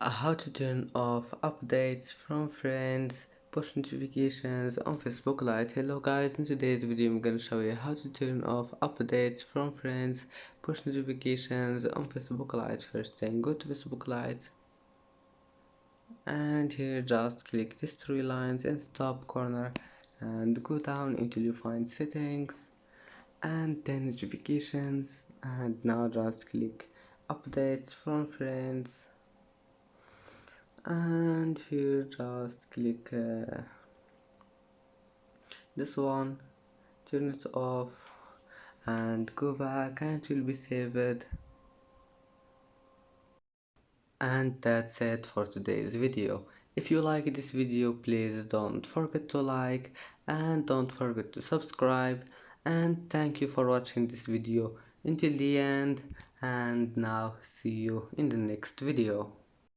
How to turn off updates from friends, push notifications on Facebook Lite. Hello guys, in today's video I'm gonna show you how to turn off updates from friends, push notifications on Facebook Lite. First thing, go to Facebook Lite and here just click these three lines in the top corner and go down until you find settings and then notifications, and now just click updates from friends, and here just click this one, turn it off and go back and it will be saved. And that's it for today's video. If you like this video, please don't forget to like and don't forget to subscribe, and thank you for watching this video until the end, and now see you in the next video.